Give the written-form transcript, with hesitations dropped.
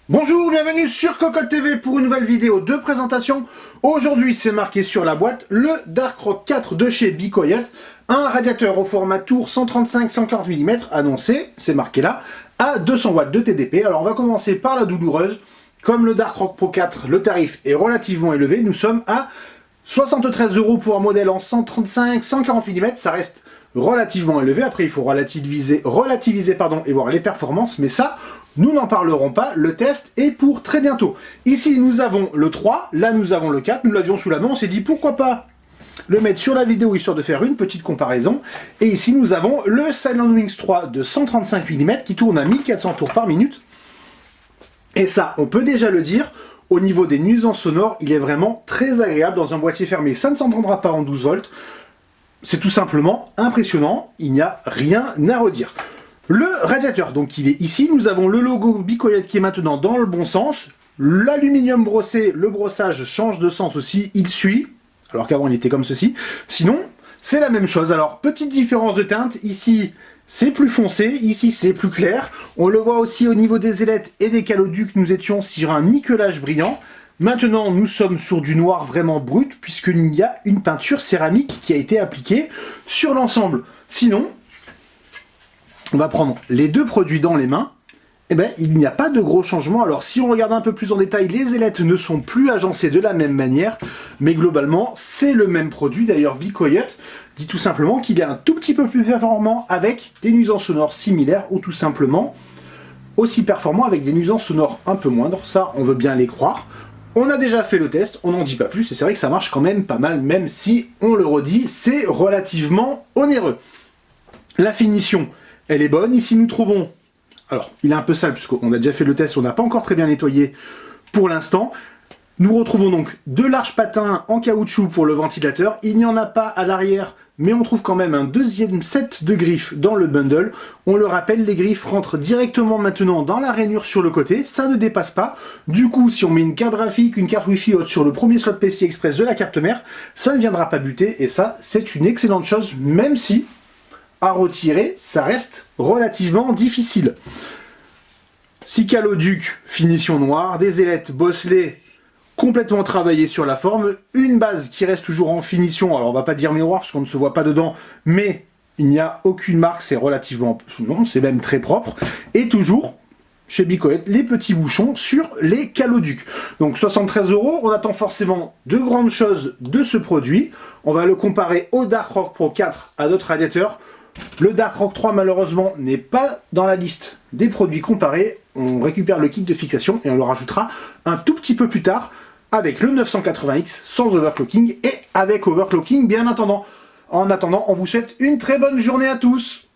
Bonjour, bienvenue sur Cocotte TV pour une nouvelle vidéo de présentation. Aujourd'hui, c'est marqué sur la boîte, le Darkrock 4 de chez BeQuiet, un radiateur au format tour 135-140 mm, annoncé, c'est marqué là, à 200 watts de TDP. Alors on va commencer par la douloureuse. Comme le Darkrock Pro 4, le tarif est relativement élevé, nous sommes à 73 € pour un modèle en 135-140 mm, ça reste relativement élevé. Après, il faut relativiser et voir les performances, mais ça, nous n'en parlerons pas, le test est pour très bientôt. Ici, nous avons le 3, là nous avons le 4, nous l'avions sous la main, on s'est dit pourquoi pas le mettre sur la vidéo histoire de faire une petite comparaison. Et ici, nous avons le Silentwings 3 de 135 mm qui tourne à 1400 tours par minute. Et ça, on peut déjà le dire, au niveau des nuisances sonores, il est vraiment très agréable dans un boîtier fermé. Ça ne s'entendra pas en 12 volts. C'est tout simplement impressionnant, il n'y a rien à redire. Le radiateur, donc il est ici, nous avons le logo BeQuiet qui est maintenant dans le bon sens. L'aluminium brossé, le brossage change de sens aussi, il suit, alors qu'avant il était comme ceci. Sinon, c'est la même chose. Alors, petite différence de teinte, ici c'est plus foncé, ici c'est plus clair. On le voit aussi au niveau des ailettes et des caloducs, nous étions sur un nickelage brillant. Maintenant, nous sommes sur du noir vraiment brut, puisqu'il y a une peinture céramique qui a été appliquée sur l'ensemble. Sinon, on va prendre les deux produits dans les mains. Eh bien, il n'y a pas de gros changements. Alors, si on regarde un peu plus en détail, les ailettes ne sont plus agencées de la même manière, mais globalement, c'est le même produit. D'ailleurs, BeQuiet dit tout simplement qu'il est un tout petit peu plus performant avec des nuisances sonores similaires, ou tout simplement aussi performant avec des nuisances sonores un peu moindres. Ça, on veut bien les croire. On a déjà fait le test, on n'en dit pas plus, et c'est vrai que ça marche quand même pas mal, même si, on le redit, c'est relativement onéreux. La finition, elle est bonne. Ici, nous trouvons... Alors, il est un peu sale, puisqu'on a déjà fait le test, on n'a pas encore très bien nettoyé pour l'instant. Nous retrouvons donc deux larges patins en caoutchouc pour le ventilateur. Il n'y en a pas à l'arrière, mais on trouve quand même un deuxième set de griffes dans le bundle. On le rappelle, les griffes rentrent directement maintenant dans la rainure sur le côté, ça ne dépasse pas. Du coup, si on met une carte graphique, une carte Wi-Fi haute sur le premier slot PCI Express de la carte mère, ça ne viendra pas buter, et ça, c'est une excellente chose, même si, à retirer, ça reste relativement difficile. 6 caloducs, finition noire, des ailettes bosselées, complètement travaillé sur la forme, une base qui reste toujours en finition, alors on va pas dire miroir parce qu'on ne se voit pas dedans, mais il n'y a aucune marque, c'est relativement, non, c'est même très propre, et toujours, chez BeQuiet, les petits bouchons sur les caloducs. Donc 73 €, on attend forcément de grandes choses de ce produit, on va le comparer au Darkrock Pro 4 à d'autres radiateurs. Le Darkrock 3 malheureusement n'est pas dans la liste des produits comparés, on récupère le kit de fixation et on le rajoutera un tout petit peu plus tard avec le 980X sans overclocking et avec overclocking bien entendu. En attendant, on vous souhaite une très bonne journée à tous.